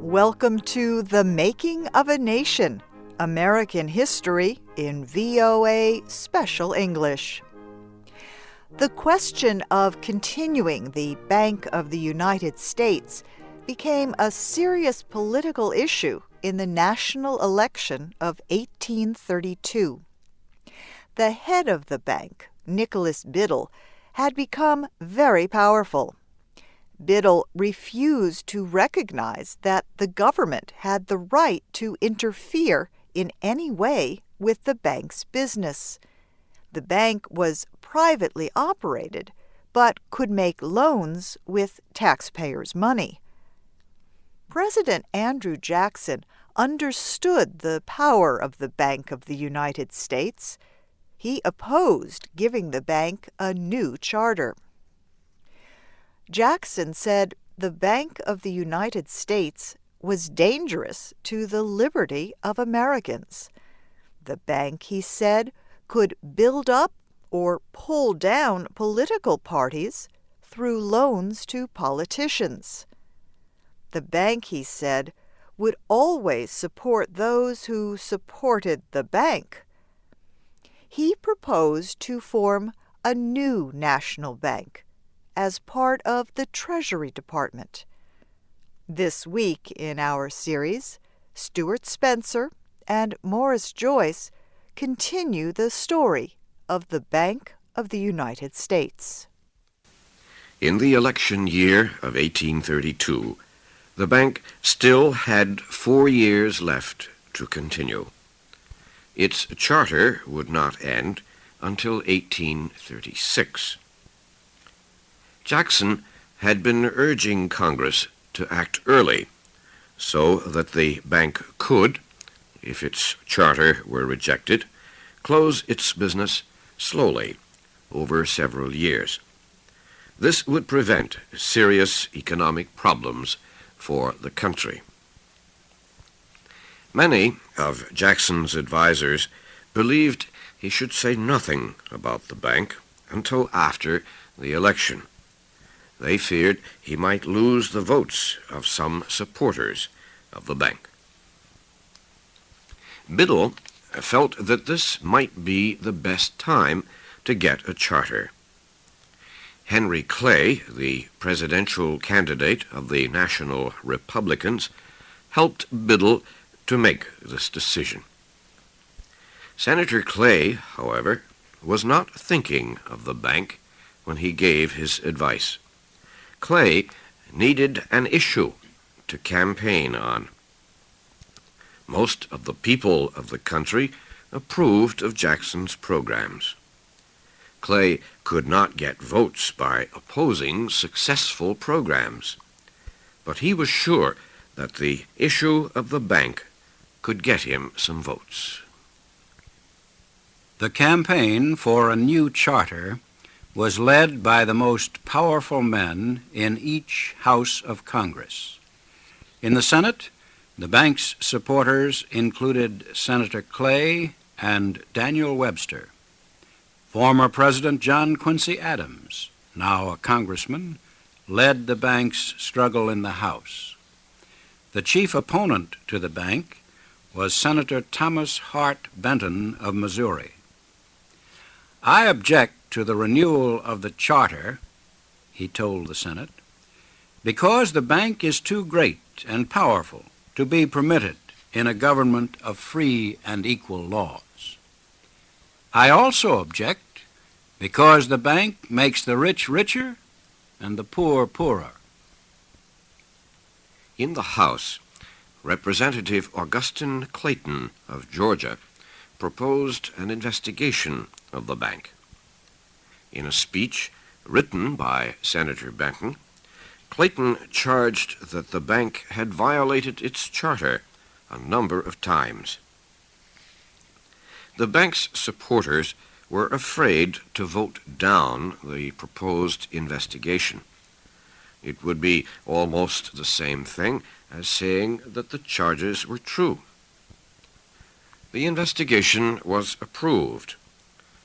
Welcome to The Making of a Nation, American History in VOA Special English. The question of continuing the Bank of the United States became a serious political issue in the national election of 1832. The head of the bank, Nicholas Biddle, had become very powerful. Biddle refused to recognize that the government had the right to interfere in any way with the bank's business. The bank was privately operated, but could make loans with taxpayers' money. President Andrew Jackson understood the power of the Bank of the United States. He opposed giving the bank a new charter. Jackson said the Bank of the United States was dangerous to the liberty of Americans. The bank, he said, could build up or pull down political parties through loans to politicians. The bank, he said, would always support those who supported the bank. He proposed to form a new national bank as part of the Treasury Department. This week in our series, Stuart Spencer and Morris Joyce continue the story of the Bank of the United States. In the election year of 1832, the bank still had 4 years left to continue. Its charter would not end until 1836. Jackson had been urging Congress to act early so that the bank could, if its charter were rejected, close its business slowly over several years. This would prevent serious economic problems for the country. Many of Jackson's advisers believed he should say nothing about the bank until after the election. They feared he might lose the votes of some supporters of the bank. Biddle felt that this might be the best time to get a charter. Henry Clay, the presidential candidate of the National Republicans, helped Biddle to make this decision. Senator Clay, however, was not thinking of the bank when he gave his advice. Clay needed an issue to campaign on. Most of the people of the country approved of Jackson's programs. Clay could not get votes by opposing successful programs, but he was sure that the issue of the bank could get him some votes. The campaign for a new charter was led by the most powerful men in each House of Congress. In the Senate, the bank's supporters included Senator Clay and Daniel Webster. Former President John Quincy Adams, now a congressman, led the bank's struggle in the House. The chief opponent to the bank was Senator Thomas Hart Benton of Missouri. "I object to the renewal of the charter," he told the Senate, "because the bank is too great and powerful to be permitted in a government of free and equal laws. I also object because the bank makes the rich richer and the poor poorer." In the House, Representative Augustine Clayton of Georgia proposed an investigation of the bank. In a speech written by Senator Benton, Clayton charged that the bank had violated its charter a number of times. The bank's supporters were afraid to vote down the proposed investigation. It would be almost the same thing as saying that the charges were true. The investigation was approved,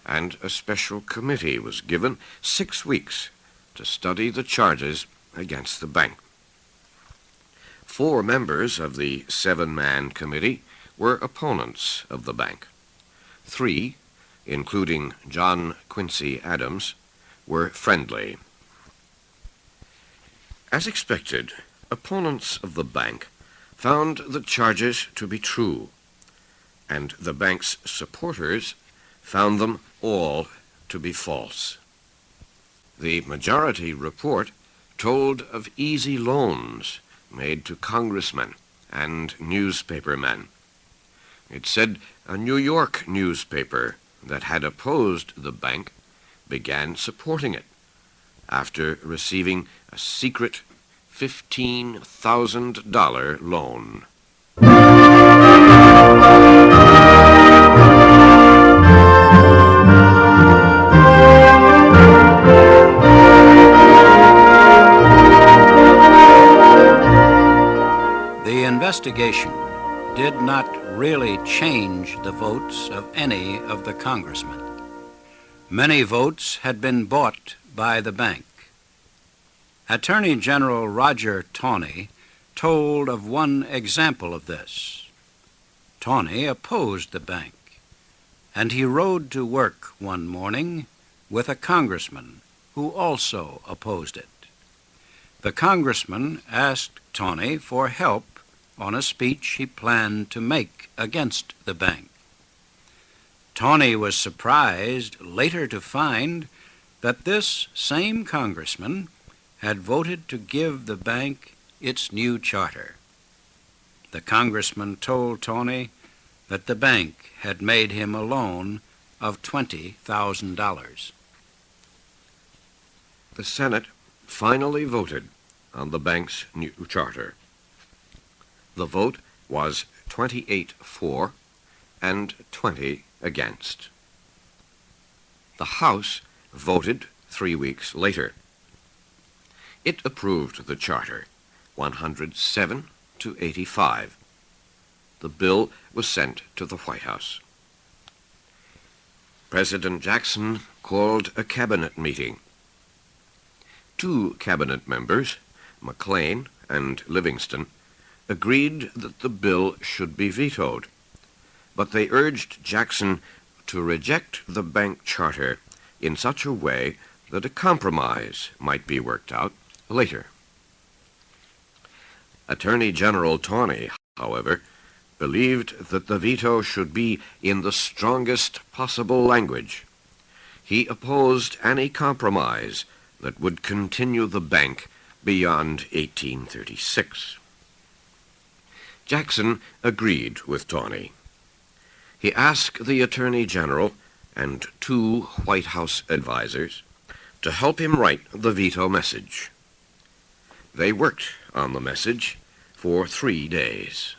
and a special committee was given 6 weeks to study the charges against the bank. 4 members of the 7-man committee were opponents of the bank. 3, including John Quincy Adams, were friendly. As expected, opponents of the bank found the charges to be true, and the bank's supporters found them all to be false. The majority report told of easy loans made to congressmen and newspapermen. It said a New York newspaper that had opposed the bank began supporting it after receiving a secret $15,000 loan. The investigation did not really change the votes of any of the congressmen. Many votes had been bought by the bank. Attorney General Roger Taney told of one example of this. Taney opposed the bank, and he rode to work one morning with a congressman who also opposed it. The congressman asked Taney for help on a speech he planned to make against the bank. Taney was surprised later to find that this same congressman had voted to give the bank its new charter. The congressman told Taney that the bank had made him a loan of $20,000. The Senate finally voted on the bank's new charter. The vote was 28 for and 20 against. The House voted 3 weeks later. It approved the charter, 107 to 85. The bill was sent to the White House. President Jackson called a cabinet meeting. 2 cabinet members, McLean and Livingston, agreed that the bill should be vetoed, but they urged Jackson to reject the bank charter in such a way that a compromise might be worked out later. Attorney General Taney, however, believed that the veto should be in the strongest possible language. He opposed any compromise that would continue the bank beyond 1836. Jackson agreed with Taney. He asked the Attorney General and 2 White House advisers to help him write the veto message. They worked on the message for 3 days.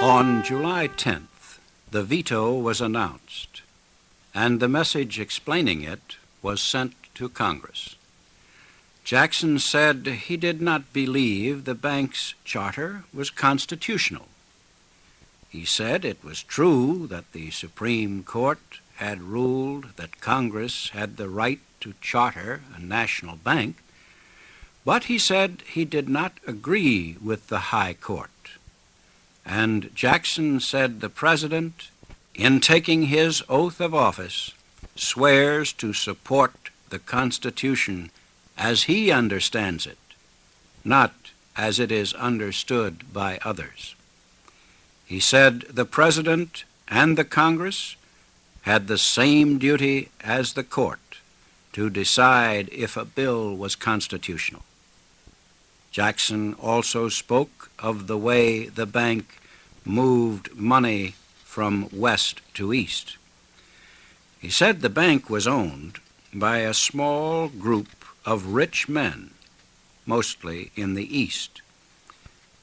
On July 10th, the veto was announced, and the message explaining it was sent to Congress. Jackson said he did not believe the bank's charter was constitutional. He said it was true that the Supreme Court had ruled that Congress had the right to charter a national bank, but he said he did not agree with the High Court. And Jackson said the President, in taking his oath of office, swears to support the Constitution as he understands it, not as it is understood by others. He said the President and the Congress had the same duty as the court to decide if a bill was constitutional. Jackson also spoke of the way the bank moved money from west to east. He said the bank was owned by a small group of rich men, mostly in the East.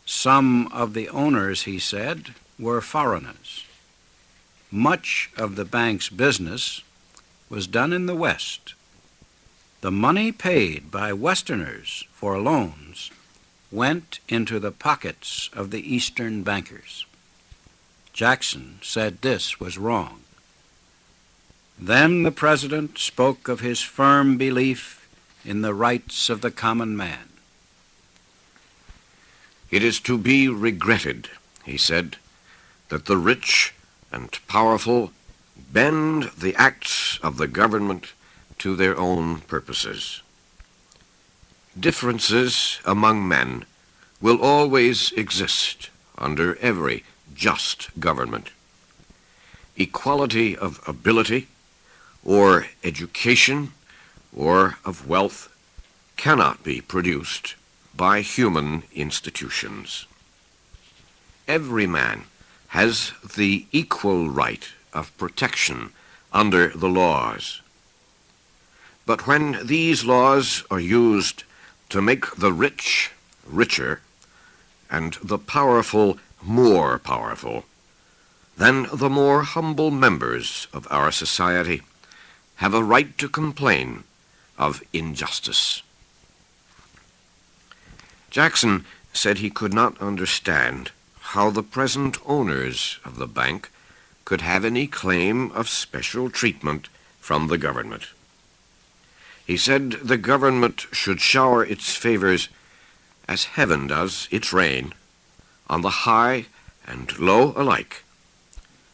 Some of the owners, he said, were foreigners. Much of the bank's business was done in the West. The money paid by Westerners for loans went into the pockets of the Eastern bankers. Jackson said this was wrong. Then the President spoke of his firm belief in the rights of the common man. "It is to be regretted," he said, "that the rich and powerful bend the acts of the government to their own purposes. Differences among men will always exist under every just government. Equality of ability, or education, or of wealth cannot be produced by human institutions. Every man has the equal right of protection under the laws. But when these laws are used to make the rich richer and the powerful more powerful, then the more humble members of our society have a right to complain of injustice." Jackson said he could not understand how the present owners of the bank could have any claim of special treatment from the government. He said the government should shower its favors as heaven does its rain, on the high and low alike,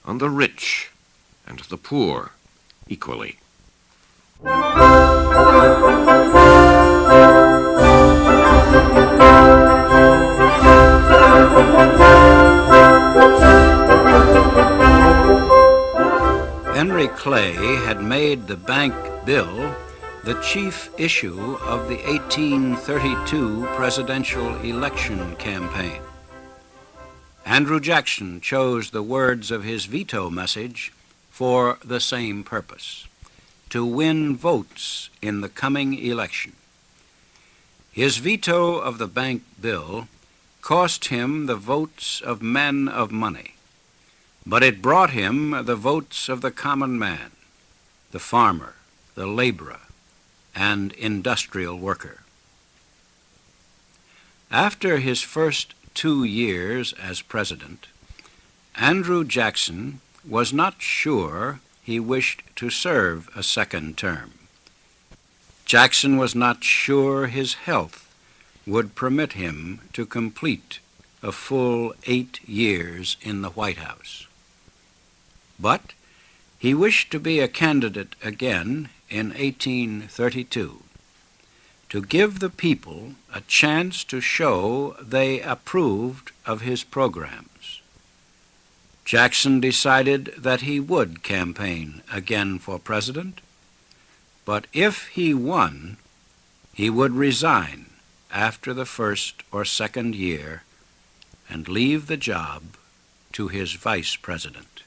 on the rich and the poor equally. Henry Clay had made the bank bill the chief issue of the 1832 presidential election campaign. Andrew Jackson chose the words of his veto message for the same purpose: to win votes in the coming election. His veto of the bank bill cost him the votes of men of money, but it brought him the votes of the common man, the farmer, the laborer, and industrial worker. After his first 2 years as president, Andrew Jackson was not sure he wished to serve a second term. Jackson was not sure his health would permit him to complete a full 8 years in the White House. But he wished to be a candidate again in 1832, to give the people a chance to show they approved of his programs. Jackson decided that he would campaign again for president, but if he won, he would resign after the first or second year and leave the job to his vice president.